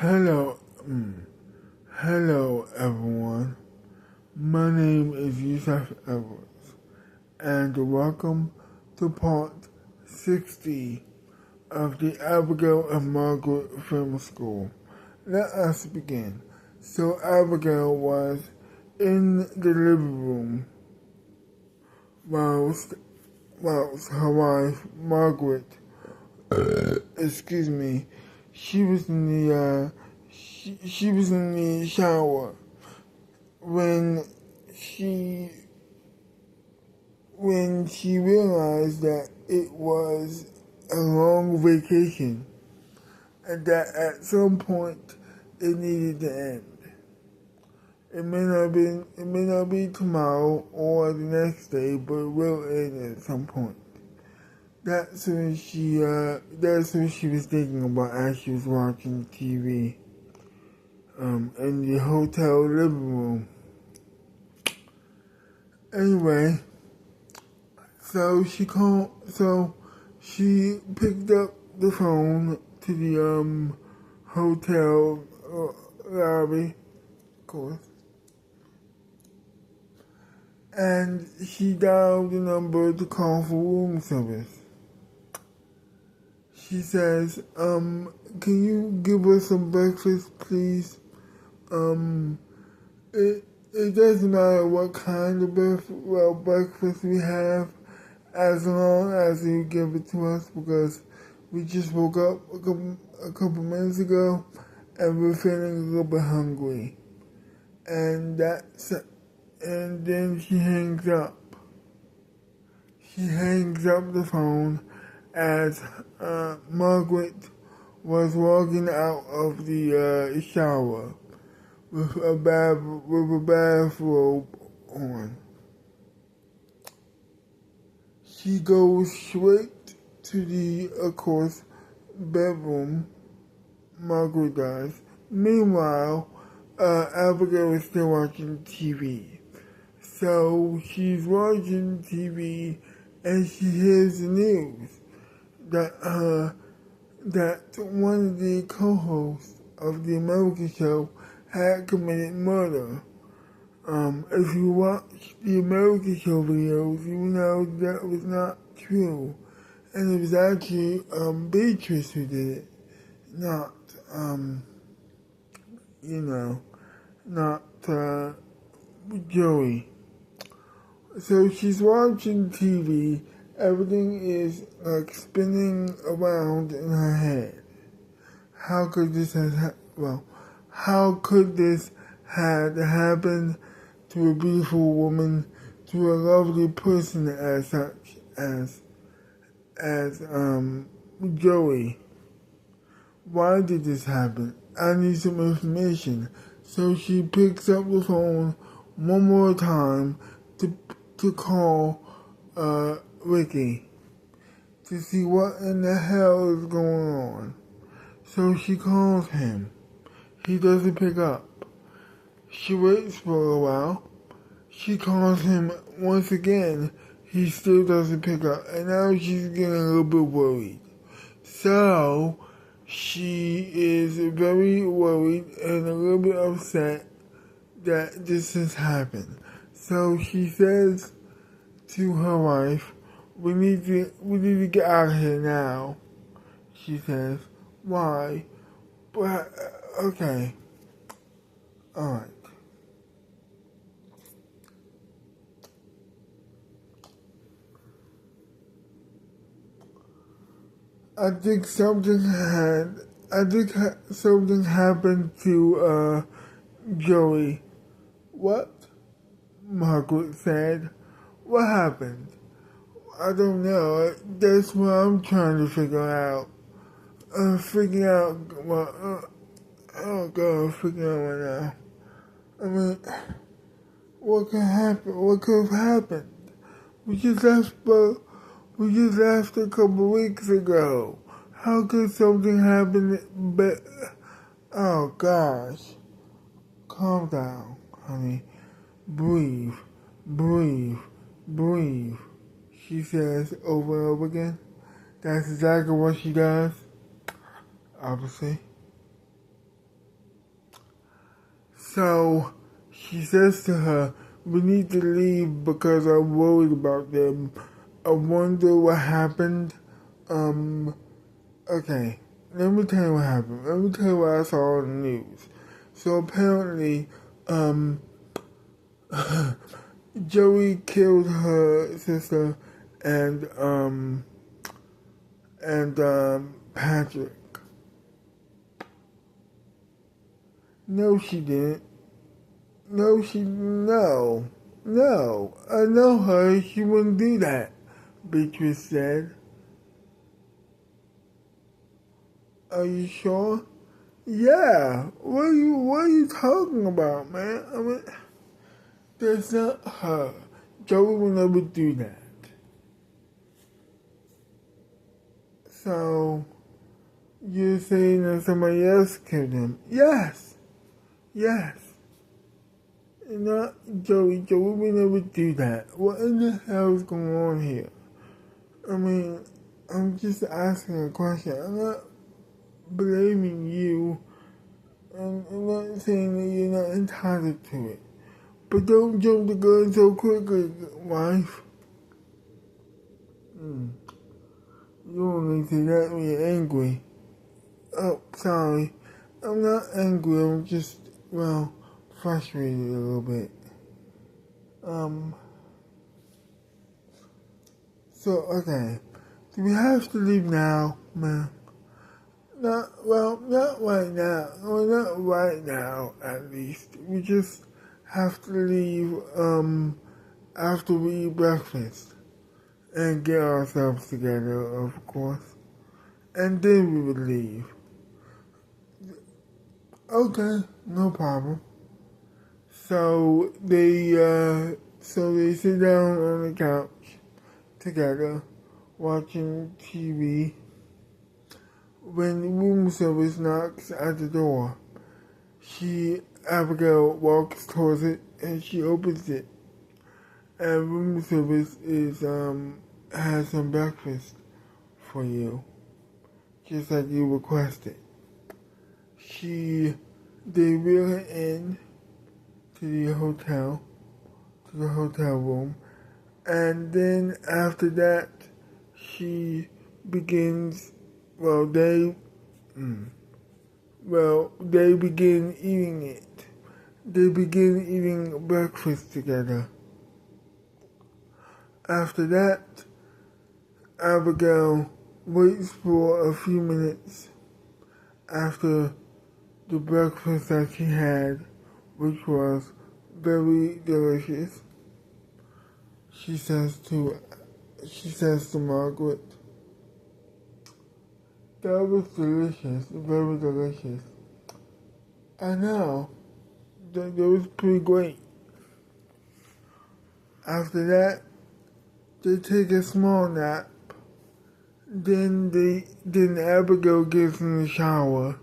Hello, hello everyone. My name is Yusuf Edwards, and welcome to part 60 of the Abigail and Margaret Film School. Let us begin. So Abigail was in the living room whilst her wife Margaret, she was in the shower when she realized that it was a long vacation and that at some point it needed to end. It may not be tomorrow or the next day, but it will end at some point. That's what she was thinking about as she was watching TV in the hotel living room. Anyway, so she picked up the phone to the hotel lobby, of course, and she dialed the number to call for room service. She says, can you give us some breakfast, please? It doesn't matter what kind of breakfast we have, as long as you give it to us, because we just woke up a couple minutes ago, and we're feeling a little bit hungry. And then she hangs up. She hangs up the phone as Margaret was walking out of the shower with a bathrobe on. She goes straight to the, of course, bedroom. Margaret does. Meanwhile, Abigail is still watching TV. So she's watching TV and she hears the news that one of the co-hosts of the American show had committed murder. If you watch the American show videos, you know that was not true. And it was actually Beatrice who did it, not Joey. So she's watching TV, everything is like spinning around in her head. How could this have happened to a beautiful woman, to a lovely person as such as Joey? Why did this happen? I need some information. So she picks up the phone one more time to call Ricky to see what in the hell is going on. So she calls him. He doesn't pick up. She waits for a while. She calls him once again. He still doesn't pick up. And now she's getting a little bit worried. So she is very worried and a little bit upset that this has happened. So she says to her wife, we need to get out of here now. She says, why? But, okay. Alright. I think something happened to Joey. What? Margaret said. What happened? I don't know. That's what I'm trying to figure out. Figuring out right now. I mean, what could happen? What could have happened? We just left a couple weeks ago. How could something happen? But oh gosh, calm down, honey. Breathe. She says over and over again. That's exactly what she does. Obviously. So she says to her, we need to leave because I'm worried about them. I wonder what happened. Okay, let me tell you what happened. Let me tell you what I saw on the news. So apparently, Joey killed her sister and Patrick. No, she didn't. No. I know her. She wouldn't do that, Beatrice said. Are you sure? Yeah. What are you talking about, man? I mean, that's not her. Joey will never do that. So, you're saying that somebody else killed him? Yes. Not Joey. Joey would never do that. What in the hell is going on here? I mean, I'm just asking a question. I'm not blaming you. And I'm not saying that you're not entitled to it. But don't jump the gun so quickly, wife. You only say that when you're angry. Oh, sorry. I'm not angry. I'm just, frustrated a little bit. So, okay. Do we have to leave now, ma'am? Not right now. Well, not right now, at least. We just have to leave, after we eat breakfast. And get ourselves together, of course. And then we would leave. Okay, no problem. So they sit down on the couch together, watching TV. When room service knocks at the door, Abigail walks towards it and she opens it. And room service has some breakfast for you, just like you requested. They wheel her in to the hotel room, and then after that, she begins. They begin eating it. They begin eating breakfast together. After that, Abigail waits for a few minutes after the breakfast that she had, which was very delicious. She says to Margaret, that was delicious, very delicious. I know, that was pretty great. After that, they take a small nap. Then Abigail gets in the shower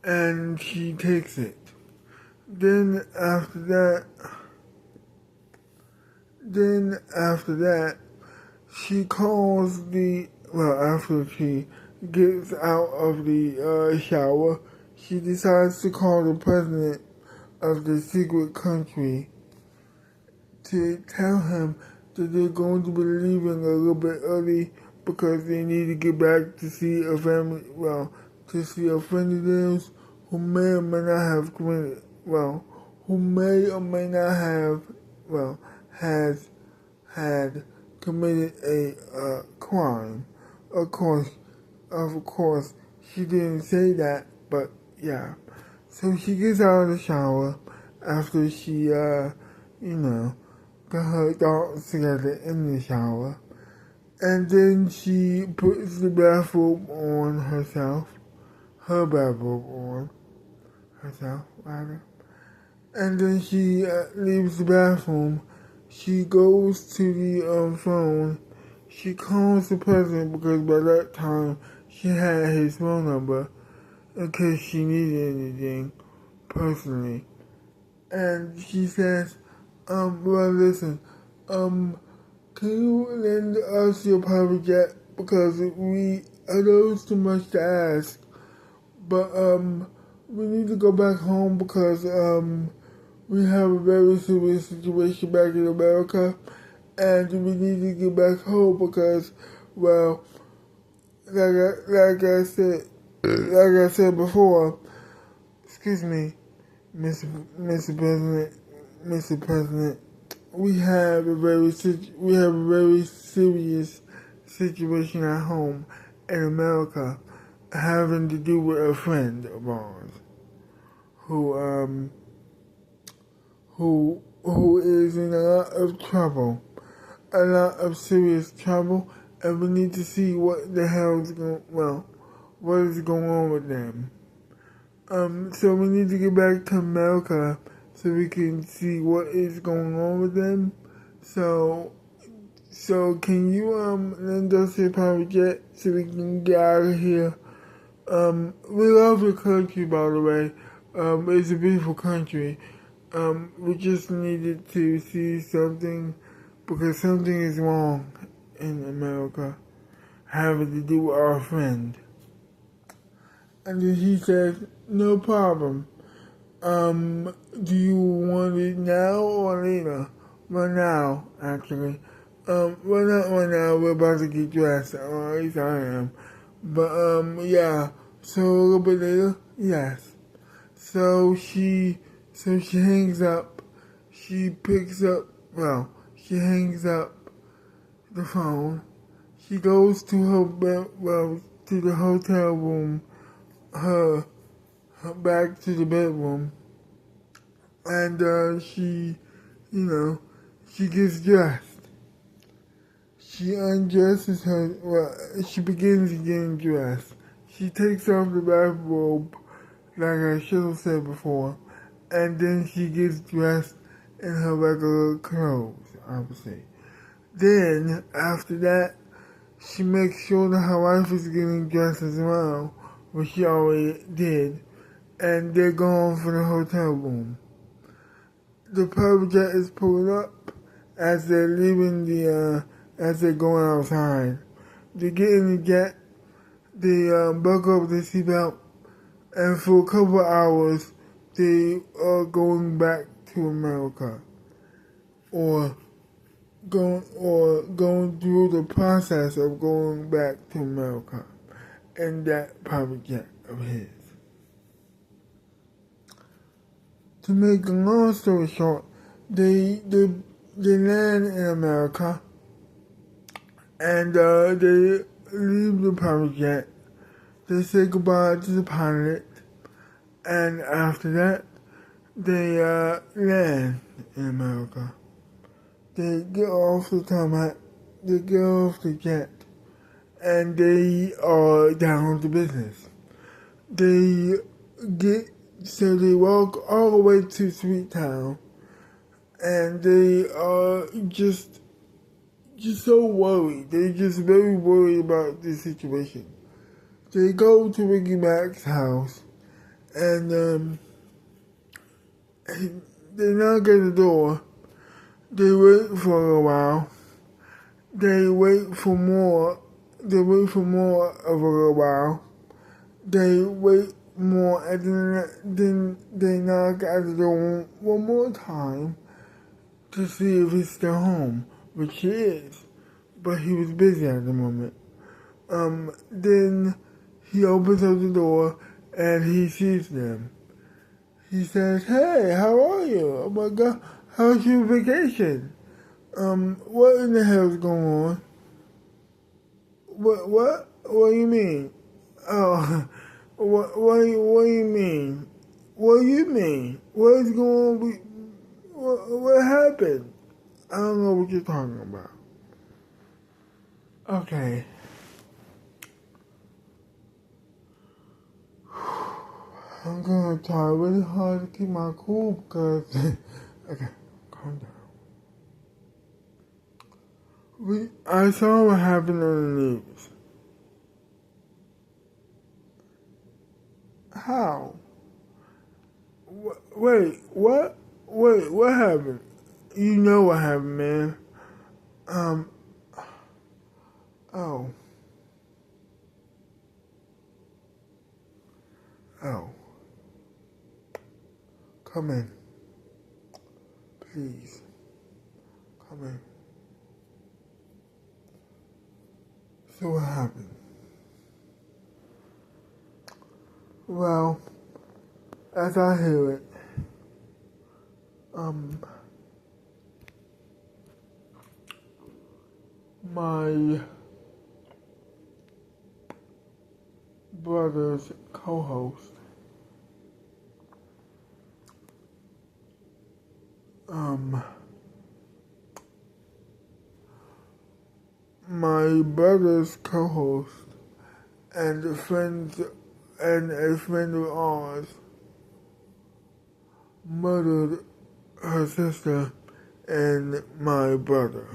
and she takes it. Then after that, she calls after she gets out of the shower, she decides to call the president of the secret country to tell him that they're going to be leaving a little bit early because they need to get back to see a friend of theirs who may or may not have committed, has had committed a crime. Of course, she didn't say that, but yeah. So she gets out of the shower after she, got her thoughts together in the shower. And then she puts the bathrobe on herself. Her bathrobe on herself, rather. And then she leaves the bathroom. She goes to the phone. She calls the president because by that time she had his phone number in case she needed anything personally. And she says, listen, can you lend us your private jet? Because I know it's too much to ask, but we need to go back home because we have a very serious situation back in America, and we need to get back home because, well, like I said before, excuse me, Mr. President, we have a very serious situation at home in America, having to do with a friend of ours who is in a lot of trouble, a lot of serious trouble, and we need to see what is going on with them. So we need to get back to America so we can see what is going on with them. So can you lend us your private jet so we can get out of here? We love your country, by the way. It's a beautiful country. We just needed to see something because something is wrong in America having to do with our friend. And then he said, no problem. Do you want it now or later? Right now, actually. Well, not right now, we're about to get dressed, or at least I am. But, yeah, so a little bit later, yes. So she hangs up, she hangs up the phone. She goes to to the hotel room, back to the bedroom, and she gets dressed. She undresses she begins getting dressed. She takes off the bathrobe, like I should have said before, and then she gets dressed in her regular clothes, I would say. Then, after that, she makes sure that her wife is getting dressed as well, which she already did, and they're going for the hotel room. The private jet is pulling up as they're leaving as they're going outside. They get in the jet, they buckle up the seatbelt, and for a couple of hours, they are going back to America, or going through the process of going back to America in that private jet of his. To make a long story short, they land in America, and they leave the private jet. They say goodbye to the pilot, and after that, they land in America. They get off the tarmac, they get off the jet, and they are down to business. They walk all the way to Sweet Town, and they are just so worried. They're just very worried about this situation. They go to Ricky Mac's house, and they knock at the door. They wait for a while. They wait for more of a little while. They wait more, and then they knock at the door one more time to see if he's still home, which he is, but he was busy at the moment. Then he opens up the door and he sees them. He says, "Hey, how are you? Oh my God, how's your vacation? What in the hell's going on? What do you mean? Oh, what do you mean? What do you mean? What is going on? What happened? I don't know what you're talking about." Okay. I'm gonna try really hard to keep my cool because okay, calm down. I saw what happened on the news. How? Wait, what? Wait, what happened? You know what happened, man. Oh. Oh. Come in. Please. Come in. So what happened? Well, as I hear it, my brother's co-host, my brother's co-host and a friend of ours murdered her sister and my brother.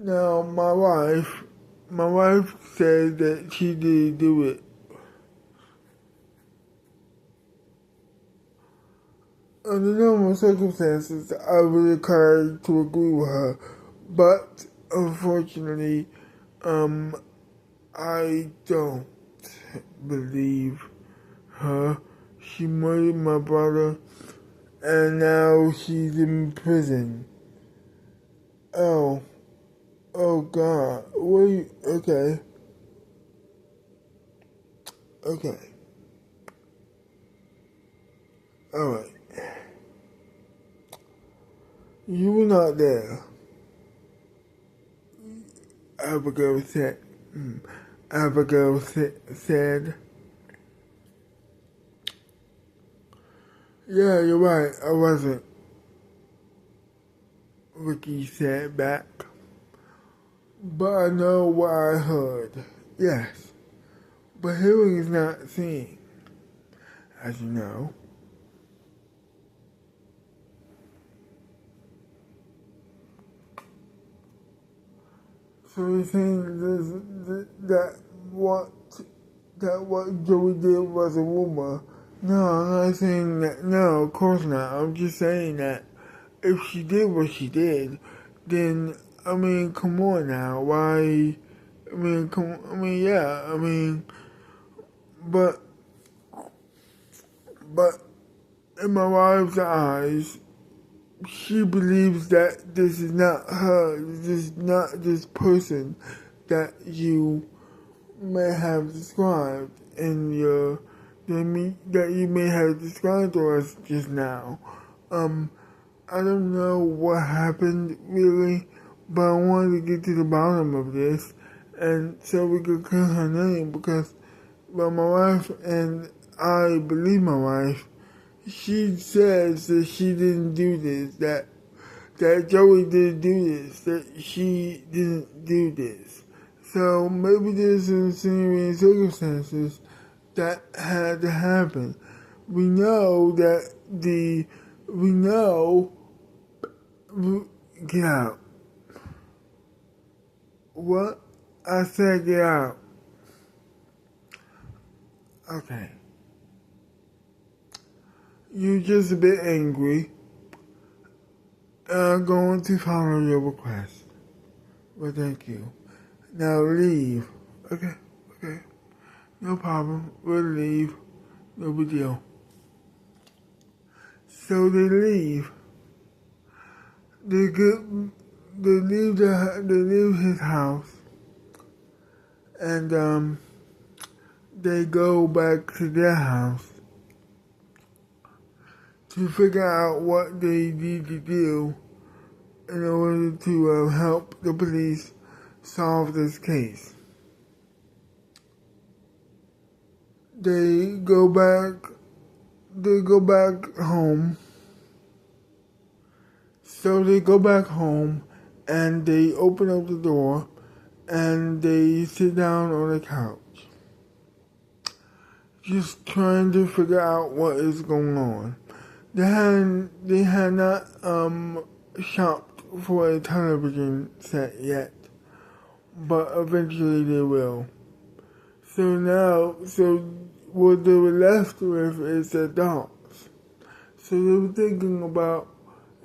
Now, my wife said that she didn't do it. Under normal circumstances, I would encourage to agree with her, but unfortunately, I don't believe her. She murdered my brother, and now she's in prison. Oh God, wait, okay. Alright. You were not there, Abigail said. Abigail said, yeah, you're right, I wasn't. Ricky said back. But I know what I heard. Yes. But hearing is not seeing, as you know. So you're saying that what Joey did was a rumor? No, I'm not saying that. No, of course not. I'm just saying that if she did what she did, then I mean, come on now. Why? But in my wife's eyes, she believes that this is not her. This is not this person that you may have described in that you may have described to us just now. I don't know what happened really, but I wanted to get to the bottom of this, and so we could clear her name because, well, my wife and I believe my wife. She says that she didn't do this, that Joey didn't do this, that she didn't do this. So maybe there's some serious circumstances that had to happen. We know that get out. What? I said get out. Okay. You're just a bit angry. I'm going to follow your request. Well, thank you. Now leave. Okay. No problem. We'll leave. No big deal. So they leave. They leave his house. And they go back to their house to figure out what they need to do in order to help the police solve this case. They go back home. So they go back home and they open up the door and they sit down on the couch, just trying to figure out what is going on. They had not shopped for a television set yet, but eventually they will. So what they were left with is the dogs. So they were thinking about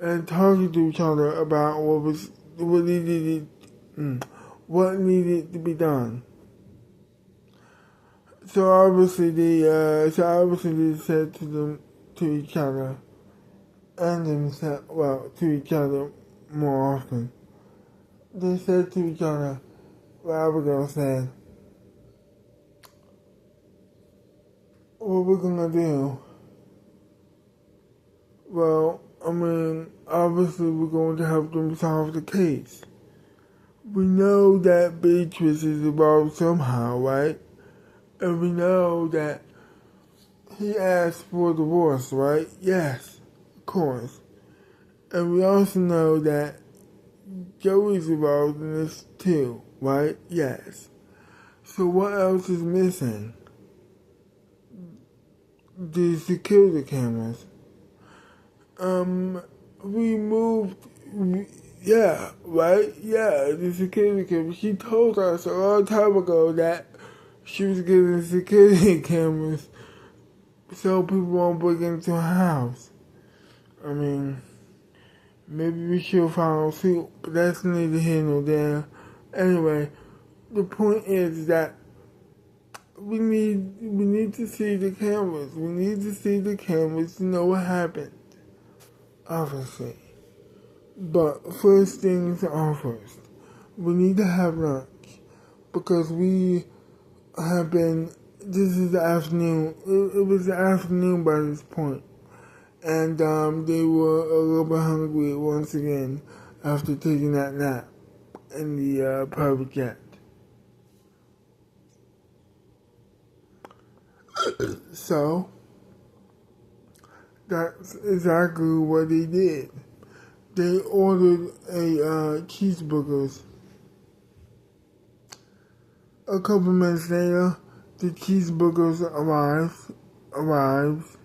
and talking to each other about what what needed to be done. So obviously they said to each other and themselves, well, to each other more often. They said to each other, well, Abigail said, what we're gonna do? Well, obviously we're going to help them solve the case. We know that Beatrice is involved somehow, right? And we know that he asked for divorce, right? Yes, of course. And we also know that Joey's involved in this too, right? Yes. So what else is missing? The security cameras. We moved, yeah, right? Yeah, the security cameras. She told us a long time ago that she was getting security cameras so people won't break into her house. Maybe we should follow suit, but that's neither here nor there. Anyway, the point is that we need to see the cameras. We need to see the cameras to know what happened. Obviously. But first things are first. We need to have lunch because we have been, this is the afternoon, it was the afternoon by this point. And they were a little bit hungry once again after taking that nap in the private jet. So, that's exactly what they did. They ordered cheeseburgers. A couple minutes later, the cheeseburgers arrives,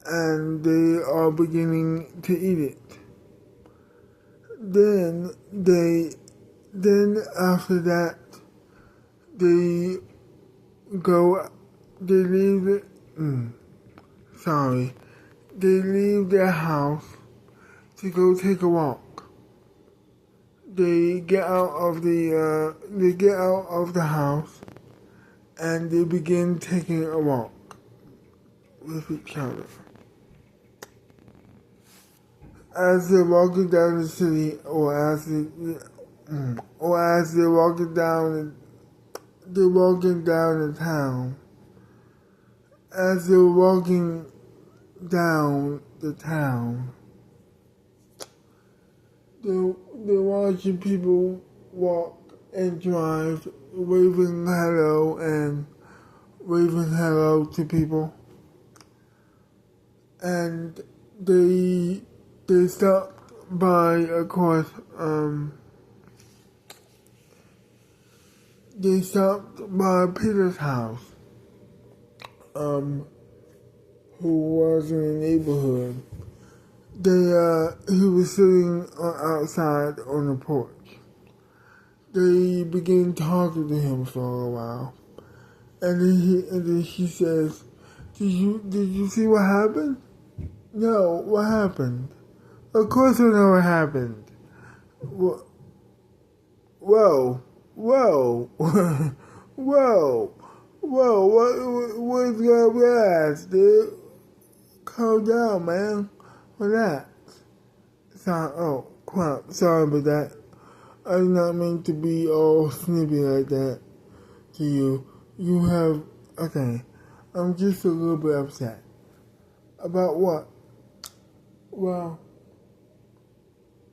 and they are beginning to eat it. Then after that, they leave their house to go take a walk. They get out of the house and they begin taking a walk with each other. As they're walking down the city, or as they're walking down the town. As they're walking down the town, they're watching people walk and drive, waving hello to people, and they stopped by, of course, they stopped by Peter's house, who was in the neighborhood. He was sitting outside on the porch. They began talking to him for a while, and then she says, "Did you see what happened?" "No, what happened?" "Of course I know what happened." Whoa, whoa, what's going on, dude? Calm down, man. Relax. Oh, crap. Sorry about that. I did not mean to be all snippy like that to you. Okay. I'm just a little bit upset. About what? Well,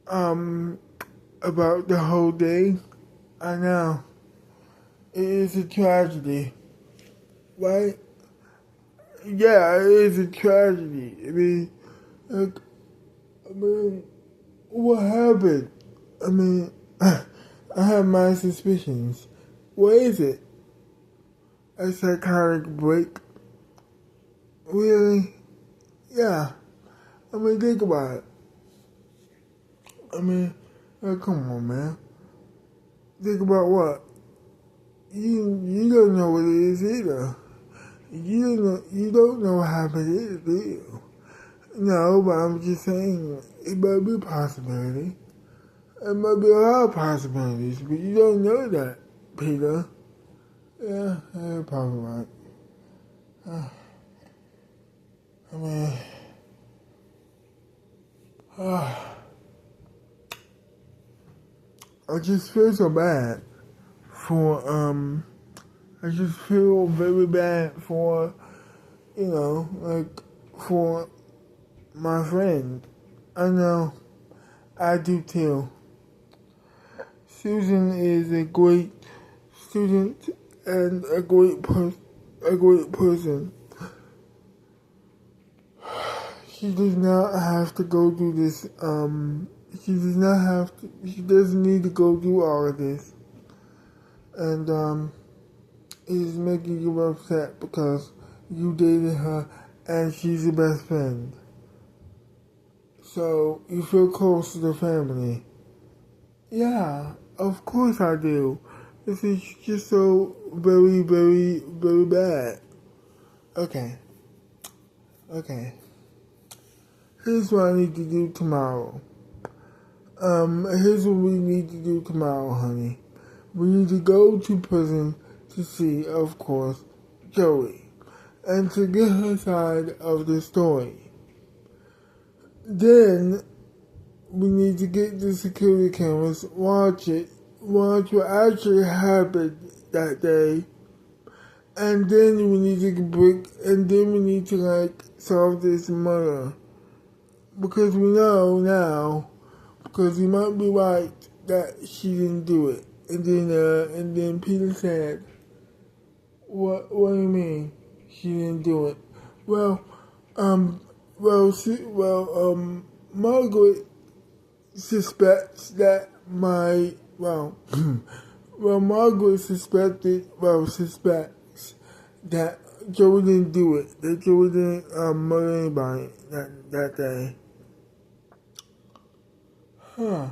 about the whole day. I know. It is a tragedy. Right? Yeah, it is a tragedy. What happened? I have my suspicions. What is it? A psychotic break? Really? Yeah. Think about it. Come on, man. Think about what? You don't know what it is either. You don't know what happened either, do you? No, but I'm just saying it might be a possibility. It might be a lot of possibilities, but you don't know that, Peter. Yeah, you're probably right. I mean, I just feel so bad for, I just feel very bad for, for my friend. I know, I do too. Susan is a great student and a great person. She does not have to go through this, she doesn't need to go through all of this. And, it is making you upset because you dated her and she's your best friend. So, you feel close to the family. Yeah, of course I do. This is just so very, very, very bad. Okay. Here's what I need to do tomorrow. Here's what we need to do tomorrow, honey. We need to go to prison to see, of course, Joey, and to get her side of the story. Then, we need to get the security cameras, watch what actually happened that day, and then we need to solve this murder. Because we know now, because you might be right that she didn't do it. And then Peter said, what do you mean she didn't do it? Margaret suspects that suspects that Joey didn't do it, that Joey didn't murder anybody that day. I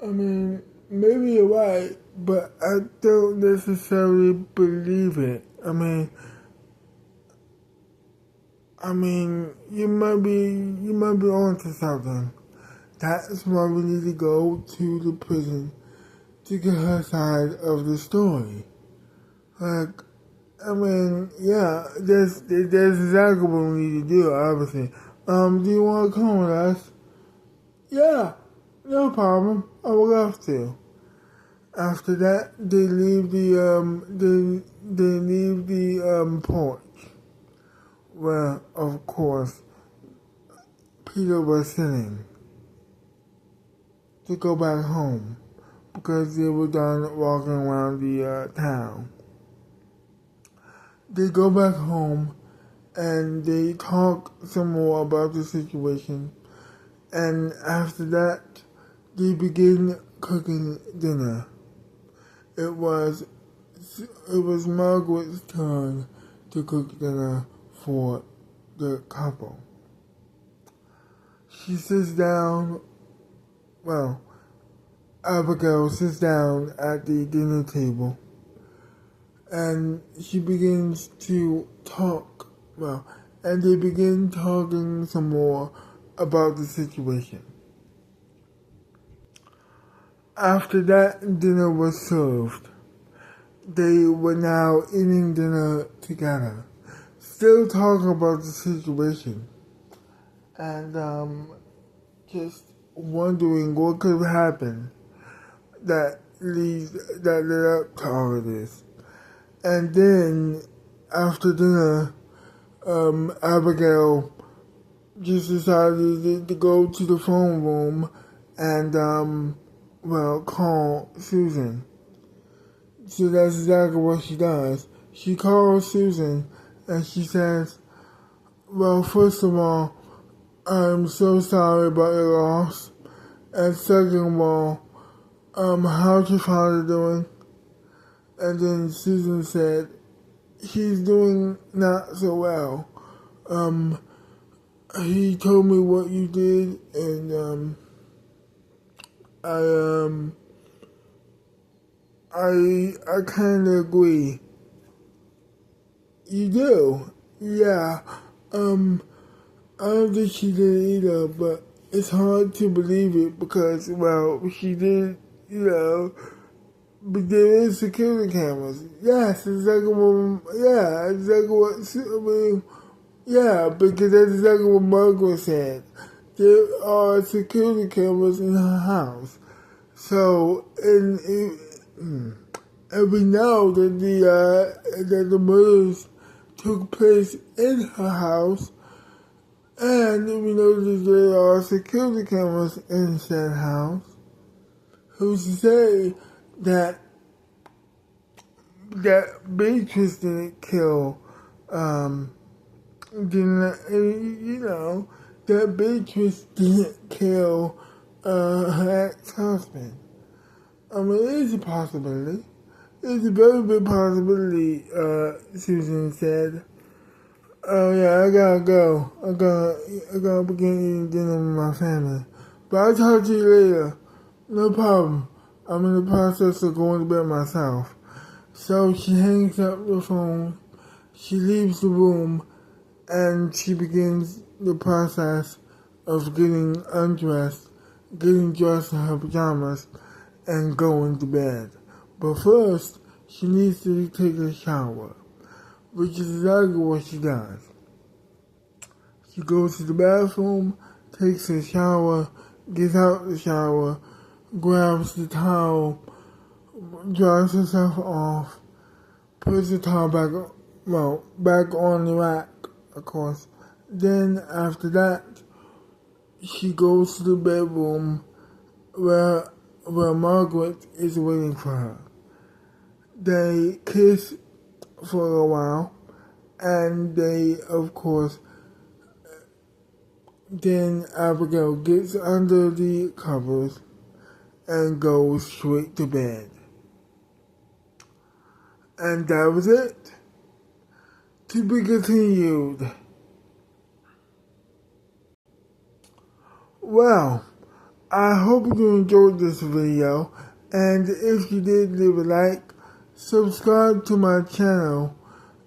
mean, maybe you're right, but I don't necessarily believe it. I mean, you might be onto something. That's why we need to go to the prison to get her side of the story. Yeah, that's exactly what we need to do, obviously. Do you want to come with us? Yeah, no problem. I would love to. After that, they leave the porch, where, of course, Peter was sitting, to go back home, because they were done walking around the town. They go back home, and they talk some more about the situation, and after that, they begin cooking dinner. It was Margaret's turn to cook dinner for the couple. She sits down, Abigail sits down at the dinner table, and she begins to talk, and they begin talking some more about the situation. After that dinner was served, they were now eating dinner together, still talking about the situation, and just wondering what could have happened that led up to all of this. And then, after dinner, Abigail just decided to go to the phone room and, call Susan. So that's exactly what she does. She calls Susan and she says, first of all, I'm so sorry about your loss. And second of all, how's your father doing? And then Susan said, he's doing not so well. He told me what you did, and I kind of agree. You do? Yeah. I don't think she did either, but it's hard to believe it because, well, she did, but there is security cameras. Yes, exactly what, yeah, exactly what, I mean, yeah, because that's exactly what Margaret said. There are security cameras in her house. So, and we know that the murders took place in her house, and we know that there are security cameras in said house. Who's to say that Beatrice didn't kill, that Beatrice didn't kill her ex-husband. I mean, it is a possibility. It's a very big possibility, Susan said. Oh yeah, I gotta go. I gotta begin eating dinner with my family. But I'll talk to you later. No problem. I'm in the process of going to bed myself. So she hangs up the phone, she leaves the room, and she begins the process of getting undressed, getting dressed in her pajamas, and going to bed. But first, she needs to take a shower, which is exactly what she does. She goes to the bathroom, takes a shower, gets out the shower, grabs the towel, dries herself off, puts the towel back on the rack, of course. Then after that, she goes to the bedroom where Margaret is waiting for her. They kiss for a while, and they, of course, then Abigail gets under the covers and goes straight to bed. And that was it. To be continued. Well, I hope you enjoyed this video, and if you did, leave a like, subscribe to my channel,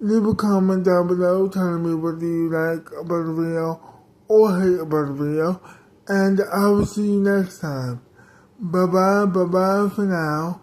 leave a comment down below telling me what do you like about the video or hate about the video, and I will see you next time. Bye bye for now.